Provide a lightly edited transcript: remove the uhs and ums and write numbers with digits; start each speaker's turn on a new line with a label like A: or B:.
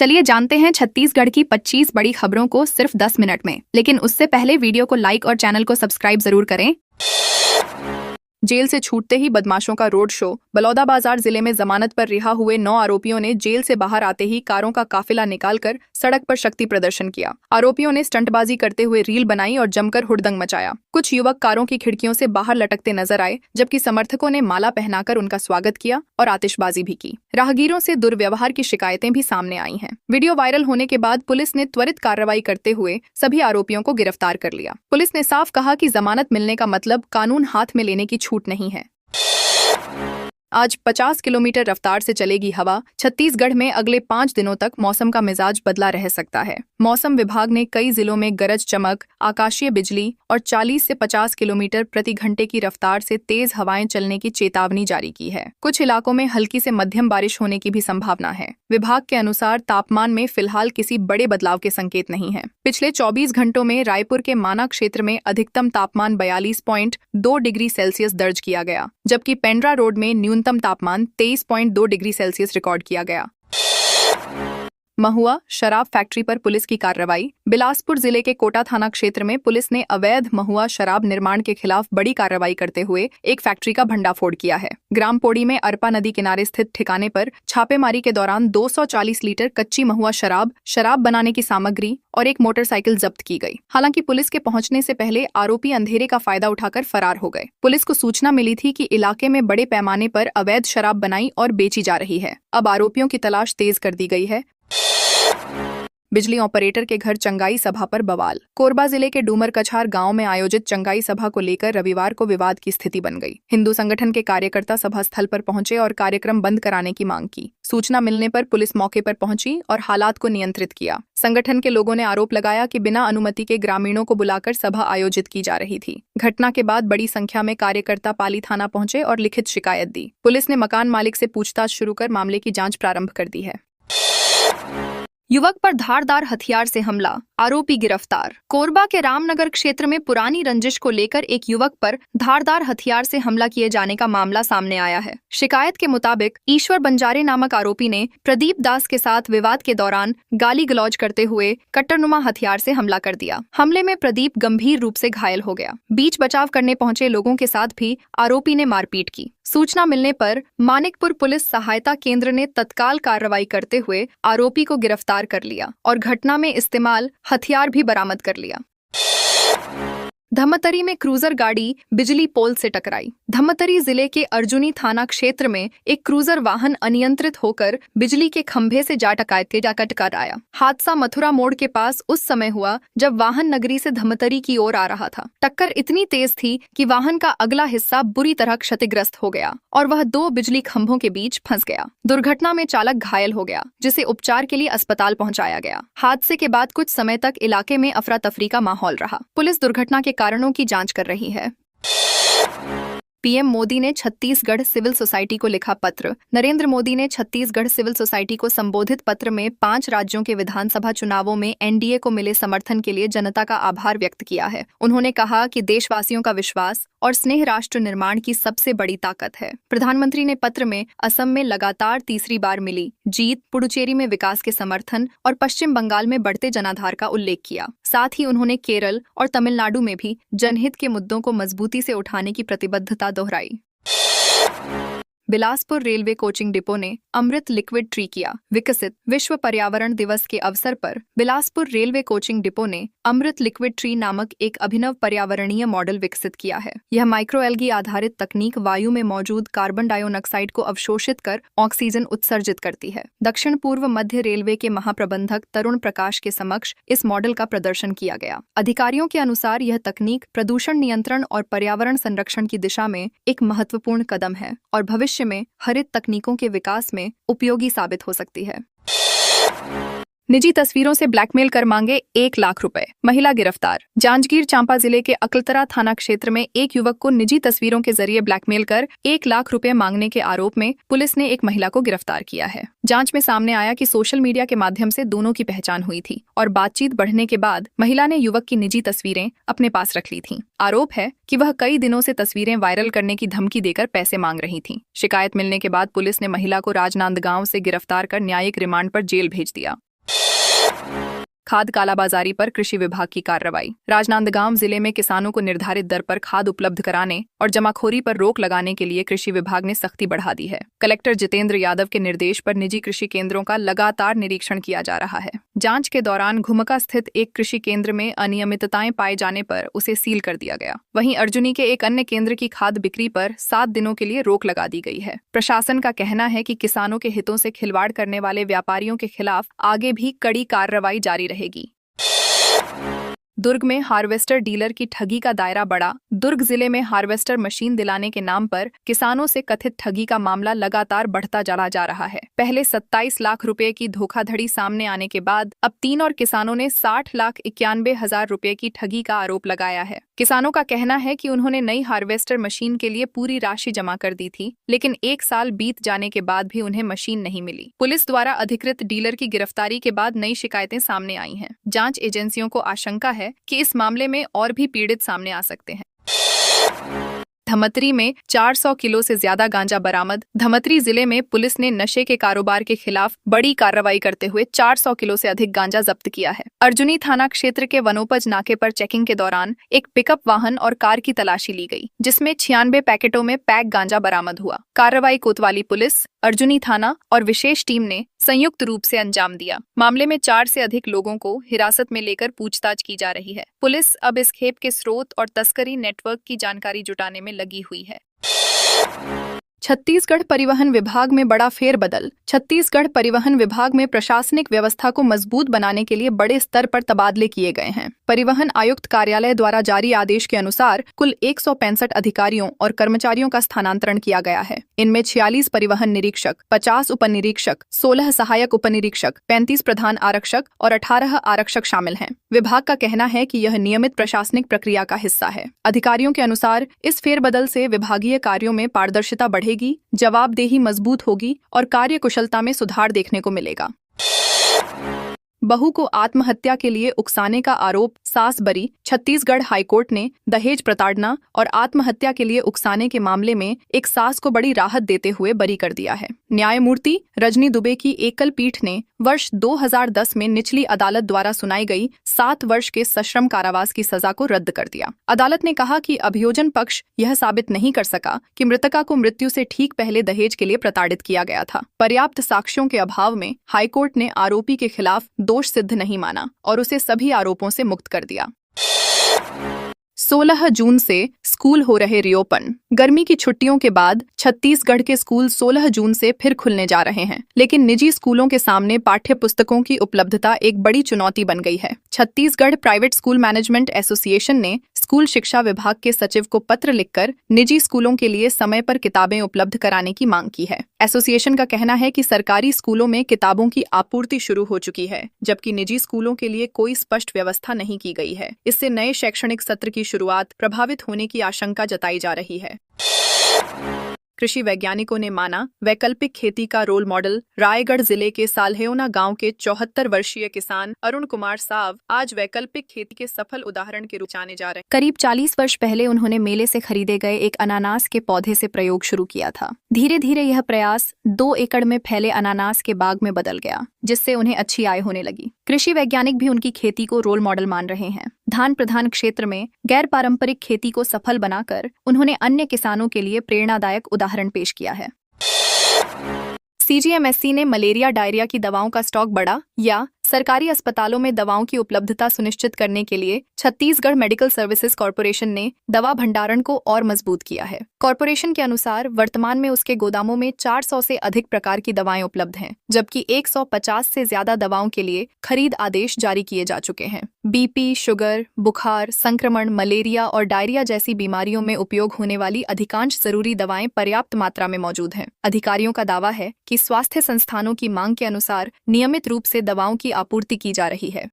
A: चलिए जानते हैं छत्तीसगढ़ की 25 बड़ी खबरों को सिर्फ 10 मिनट में। लेकिन उससे पहले वीडियो को लाइक और चैनल को सब्सक्राइब जरूर करें। जेल से छूटते ही बदमाशों का रोड शो। बलौदाबाजार जिले में जमानत पर रिहा हुए 9 आरोपियों ने जेल से बाहर आते ही कारों का काफिला निकालकर सड़क पर शक्ति प्रदर्शन किया। आरोपियों ने स्टंटबाजी करते हुए रील बनाई और जमकर हुड़दंग मचाया। कुछ युवक कारों की खिड़कियों से बाहर लटकते नजर आए, जबकि समर्थकों ने माला पहनाकर उनका स्वागत किया और आतिशबाजी भी की। राहगीरों से दुर्व्यवहार की शिकायतें भी सामने आई हैं। वीडियो वायरल होने के बाद पुलिस ने त्वरित कार्रवाई करते हुए सभी आरोपियों को गिरफ्तार कर लिया। पुलिस ने साफ कहा कि जमानत मिलने का मतलब कानून हाथ में लेने की छूट नहीं है। आज 50 किलोमीटर रफ्तार से चलेगी हवा। छत्तीसगढ़ में अगले 5 दिनों तक मौसम का मिजाज बदला रह सकता है। मौसम विभाग ने कई जिलों में गरज चमक, आकाशीय बिजली और 40 से 50 किलोमीटर प्रति घंटे की रफ्तार से तेज हवाएं चलने की चेतावनी जारी की है। कुछ इलाकों में हल्की से मध्यम बारिश होने की भी संभावना है। विभाग के अनुसार तापमान में फिलहाल किसी बड़े बदलाव के संकेत नहीं है। पिछले 24 घंटों में रायपुर के माना क्षेत्र में अधिकतम तापमान 42.2 डिग्री सेल्सियस दर्ज किया गया, जबकि पेंड्रा रोड में न्यूनतम तापमान 23.2 डिग्री सेल्सियस रिकॉर्ड किया गया। महुआ शराब फैक्ट्री पर पुलिस की कार्रवाई। बिलासपुर जिले के कोटा थाना क्षेत्र में पुलिस ने अवैध महुआ शराब निर्माण के खिलाफ बड़ी कार्रवाई करते हुए एक फैक्ट्री का भंडाफोड़ किया है। ग्राम पोड़ी में अरपा नदी किनारे स्थित ठिकाने पर छापेमारी के दौरान 240 लीटर कच्ची महुआ शराब बनाने की सामग्री और एक मोटरसाइकिल जब्त की गई। हालांकि पुलिस के पहुंचने से पहले आरोपी अंधेरे का फायदा उठाकर फरार हो गए। पुलिस को सूचना मिली थी कि इलाके में बड़े पैमाने पर अवैध शराब बनाई और बेची जा रही है। अब आरोपियों की तलाश तेज कर दी गई है। बिजली ऑपरेटर के घर चंगाई सभा पर बवाल। कोरबा जिले के डूमर कछार गांव में आयोजित चंगाई सभा को लेकर रविवार को विवाद की स्थिति बन गई। हिंदू संगठन के कार्यकर्ता सभा स्थल पर पहुंचे और कार्यक्रम बंद कराने की मांग की। सूचना मिलने पर पुलिस मौके पर पहुंची और हालात को नियंत्रित किया। संगठन के लोगों ने आरोप लगाया कि बिना अनुमति के ग्रामीणों को बुलाकर सभा आयोजित की जा रही थी। घटना के बाद बड़ी संख्या में कार्यकर्ता पाली थाना पहुंचे और लिखित शिकायत दी। पुलिस ने मकान मालिक से पूछताछ शुरू कर मामले की जाँच प्रारंभ कर दी है। युवक पर धारदार हथियार से हमला, आरोपी गिरफ्तार। कोरबा के रामनगर क्षेत्र में पुरानी रंजिश को लेकर एक युवक पर धारदार हथियार से हमला किए जाने का मामला सामने आया है। शिकायत के मुताबिक ईश्वर बंजारे नामक आरोपी ने प्रदीप दास के साथ विवाद के दौरान गाली गलौज करते हुए कट्टरनुमा हथियार से हमला कर दिया। हमले में प्रदीप गंभीर रूप से घायल हो गया। बीच बचाव करने पहुंचे लोगों के साथ भी आरोपी ने मारपीट की। सूचना मिलने पर मानिकपुर पुलिस सहायता केंद्र ने तत्काल कार्रवाई करते हुए आरोपी को गिरफ्तार कर लिया और घटना में इस्तेमाल हथियार भी बरामद कर लिया। धमतरी में क्रूजर गाड़ी बिजली पोल से टकराई। धमतरी जिले के अर्जुनी थाना क्षेत्र में एक क्रूजर वाहन अनियंत्रित होकर बिजली के खंभे से जा टकराया। हादसा मथुरा मोड़ के पास उस समय हुआ जब वाहन नगरी से धमतरी की ओर आ रहा था। टक्कर इतनी तेज थी कि वाहन का अगला हिस्सा बुरी तरह क्षतिग्रस्त हो गया और वह 2 बिजली खंभों के बीच फंस गया। दुर्घटना में चालक घायल हो गया, जिसे उपचार के लिए अस्पताल पहुंचाया गया। हादसे के बाद कुछ समय तक इलाके में अफरा तफरी का माहौल रहा। पुलिस दुर्घटना के कारणों की जांच कर रही है। पीएम मोदी ने छत्तीसगढ़ सिविल सोसाइटी को लिखा पत्र। नरेंद्र मोदी ने छत्तीसगढ़ सिविल सोसाइटी को संबोधित पत्र में 5 राज्यों के विधानसभा चुनावों में एनडीए को मिले समर्थन के लिए जनता का आभार व्यक्त किया है। उन्होंने कहा कि देशवासियों का विश्वास और स्नेह राष्ट्र निर्माण की सबसे बड़ी ताकत है। प्रधानमंत्री ने पत्र में असम में लगातार तीसरी बार मिली जीत, पुडुचेरी में विकास के समर्थन और पश्चिम बंगाल में बढ़ते जनाधार का उल्लेख किया। साथ ही उन्होंने केरल और तमिलनाडु में भी जनहित के मुद्दों को मजबूती से उठाने की प्रतिबद्धता दोहराई। बिलासपुर रेलवे कोचिंग डिपो ने अमृत लिक्विड ट्री किया विकसित। विश्व पर्यावरण दिवस के अवसर पर बिलासपुर रेलवे कोचिंग डिपो ने अमृत लिक्विड ट्री नामक एक अभिनव पर्यावरणीय मॉडल विकसित किया है। यह माइक्रोएल्गी आधारित तकनीक वायु में मौजूद कार्बन डाइऑक्साइड को अवशोषित कर ऑक्सीजन उत्सर्जित करती है। दक्षिण पूर्व मध्य रेलवे के महाप्रबंधक तरुण प्रकाश के समक्ष इस मॉडल का प्रदर्शन किया गया। अधिकारियों के अनुसार यह तकनीक प्रदूषण नियंत्रण और पर्यावरण संरक्षण की दिशा में एक महत्वपूर्ण कदम है और भविष्य में हरित तकनीकों के विकास में उपयोगी साबित हो सकती है। निजी तस्वीरों से ब्लैकमेल कर मांगे 1 लाख रुपए, महिला गिरफ्तार। जांजगीर चांपा जिले के अकलतरा थाना क्षेत्र में एक युवक को निजी तस्वीरों के जरिए ब्लैकमेल कर 1 लाख रुपए मांगने के आरोप में पुलिस ने एक महिला को गिरफ्तार किया है। जांच में सामने आया कि सोशल मीडिया के माध्यम से दोनों की पहचान हुई थी और बातचीत बढ़ने के बाद महिला ने युवक की निजी तस्वीरें अपने पास रख ली थीं। आरोप है कि वह कई दिनों से तस्वीरें वायरल करने की धमकी देकर पैसे मांग रही थीं। शिकायत मिलने के बाद पुलिस ने महिला को राजनांदगांव से गिरफ्तार कर न्यायिक रिमांड पर जेल भेज दिया। खाद कालाबाजारी पर कृषि विभाग की कार्रवाई। राजनांदगांव जिले में किसानों को निर्धारित दर पर खाद उपलब्ध कराने और जमाखोरी पर रोक लगाने के लिए कृषि विभाग ने सख्ती बढ़ा दी है। कलेक्टर जितेंद्र यादव के निर्देश पर निजी कृषि केंद्रों का लगातार निरीक्षण किया जा रहा है। जांच के दौरान घुमका स्थित एक कृषि केंद्र में अनियमितताएं पाए जाने पर उसे सील कर दिया गया। वहीं अर्जुनी के एक अन्य केंद्र की खाद बिक्री पर 7 दिनों के लिए रोक लगा दी गई है। प्रशासन का कहना है कि किसानों के हितों से खिलवाड़ करने वाले व्यापारियों के खिलाफ आगे भी कड़ी कार्रवाई जारी रहेगी। दुर्ग में हार्वेस्टर डीलर की ठगी का दायरा बढ़ा। दुर्ग जिले में हार्वेस्टर मशीन दिलाने के नाम पर किसानों से कथित ठगी का मामला लगातार बढ़ता चला जा रहा है। पहले 27 लाख रुपए की धोखाधड़ी सामने आने के बाद अब 3 और किसानों ने 60,91,000 रुपए की ठगी का आरोप लगाया है। किसानों का कहना है कि उन्होंने नई हार्वेस्टर मशीन के लिए पूरी राशि जमा कर दी थी, लेकिन 1 साल बीत जाने के बाद भी उन्हें मशीन नहीं मिली। पुलिस द्वारा अधिकृत डीलर की गिरफ्तारी के बाद नई शिकायतें सामने आई हैं। जांच एजेंसियों को आशंका है कि इस मामले में और भी पीड़ित सामने आ सकते हैं। धमतरी में 400 किलो से ज्यादा गांजा बरामद। धमतरी जिले में पुलिस ने नशे के कारोबार के खिलाफ बड़ी कार्रवाई करते हुए 400 किलो से अधिक गांजा जब्त किया है। अर्जुनी थाना क्षेत्र के वनोपज नाके पर चेकिंग के दौरान एक पिकअप वाहन और कार की तलाशी ली गई, जिसमें 96 पैकेटों में पैक गांजा बरामद हुआ। कार्रवाई कोतवाली पुलिस, अर्जुनी थाना और विशेष टीम ने संयुक्त रूप से अंजाम दिया। मामले में 4 से अधिक लोगों को हिरासत में लेकर पूछताछ की जा रही है। पुलिस अब इस खेप के स्रोत और तस्करी नेटवर्क की जानकारी जुटाने में लगी हुई है। छत्तीसगढ़ परिवहन विभाग में बड़ा फेरबदल। छत्तीसगढ़ परिवहन विभाग में प्रशासनिक व्यवस्था को मजबूत बनाने के लिए बड़े स्तर पर तबादले किए गए हैं। परिवहन आयुक्त कार्यालय द्वारा जारी आदेश के अनुसार कुल 165 अधिकारियों और कर्मचारियों का स्थानांतरण किया गया है। इनमें 46 परिवहन निरीक्षक, 50 उपनिरीक्षक, 16 सहायक उपनिरीक्षक, 35 प्रधान आरक्षक और 18 आरक्षक शामिल हैं। विभाग का कहना है कि यह नियमित प्रशासनिक प्रक्रिया का हिस्सा है। अधिकारियों के अनुसार इस फेरबदल से विभागीय कार्यों में पारदर्शिता बढ़ेगी, जवाबदेही मजबूत होगी और कार्य कुशलता में सुधार देखने को मिलेगा। बहू को आत्महत्या के लिए उकसाने का आरोप, सास बरी। छत्तीसगढ़ हाईकोर्ट ने दहेज प्रताड़ना और आत्महत्या के लिए उकसाने के मामले में एक सास को बड़ी राहत देते हुए बरी कर दिया है। न्यायमूर्ति रजनी दुबे की एकल पीठ ने वर्ष 2010 में निचली अदालत द्वारा सुनाई गई 7 वर्ष के सश्रम कारावास की सजा को रद्द कर दिया। अदालत ने कहा कि अभियोजन पक्ष यह साबित नहीं कर सका कि मृतका को मृत्यु से ठीक पहले दहेज के लिए प्रताड़ित किया गया था। पर्याप्त साक्ष्यों के अभाव में हाईकोर्ट ने आरोपी के खिलाफ दोष सिद्ध नहीं माना और उसे सभी आरोपों से मुक्त कर दिया। 16 जून से स्कूल हो रहे रिओपन। गर्मी की छुट्टियों के बाद छत्तीसगढ़ के स्कूल 16 जून से फिर खुलने जा रहे हैं, लेकिन निजी स्कूलों के सामने पाठ्य पुस्तकों की उपलब्धता एक बड़ी चुनौती बन गई है। Chhattisgarh private school management association ने स्कूल शिक्षा विभाग के सचिव को पत्र लिखकर निजी स्कूलों के लिए समय पर किताबें उपलब्ध कराने की मांग की है। एसोसिएशन का कहना है कि सरकारी स्कूलों में किताबों की आपूर्ति शुरू हो चुकी है, जबकि निजी स्कूलों के लिए कोई स्पष्ट व्यवस्था नहीं की गई है। इससे नए शैक्षणिक सत्र की शुरुआत प्रभावित होने की आशंका जताई जा रही है। कृषि वैज्ञानिकों ने माना वैकल्पिक खेती का रोल मॉडल। रायगढ़ जिले के साल्हेओना गांव के 74 वर्षीय किसान अरुण कुमार साव आज वैकल्पिक खेती के सफल उदाहरण के रूप में जाने जा रहे हैं। करीब 40 वर्ष पहले उन्होंने मेले से खरीदे गए एक अनानास के पौधे से प्रयोग शुरू किया था। धीरे धीरे यह प्रयास 2 एकड़ में फैले अनानास के बाग में बदल गया, जिससे उन्हें अच्छी आय होने लगी। कृषि वैज्ञानिक भी उनकी खेती को रोल मॉडल मान रहे हैं। धान प्रधान क्षेत्र में गैर पारंपरिक खेती को सफल बनाकर उन्होंने अन्य किसानों के लिए प्रेरणादायक उदाहरण पेश किया है। सीजीएमएससी ने मलेरिया डायरिया की दवाओं का स्टॉक बढ़ा या सरकारी अस्पतालों में दवाओं की उपलब्धता सुनिश्चित करने के लिए छत्तीसगढ़ मेडिकल सर्विसेज कॉर्पोरेशन ने दवा भंडारण को और मजबूत किया है। कॉर्पोरेशन के अनुसार वर्तमान में उसके गोदामों में 400 से अधिक प्रकार की दवाएं उपलब्ध हैं, जबकि 150 से ज्यादा दवाओं के लिए खरीद आदेश जारी किए जा चुके हैं। बीपी, शुगर, बुखार, संक्रमण, मलेरिया और डायरिया जैसी बीमारियों में उपयोग होने वाली अधिकांश जरूरी दवाएं पर्याप्त मात्रा में मौजूद हैं। अधिकारियों का दावा है कि स्वास्थ्य संस्थानों की मांग के अनुसार नियमित रूप से दवाओं की आपूर्ति की जा रही है।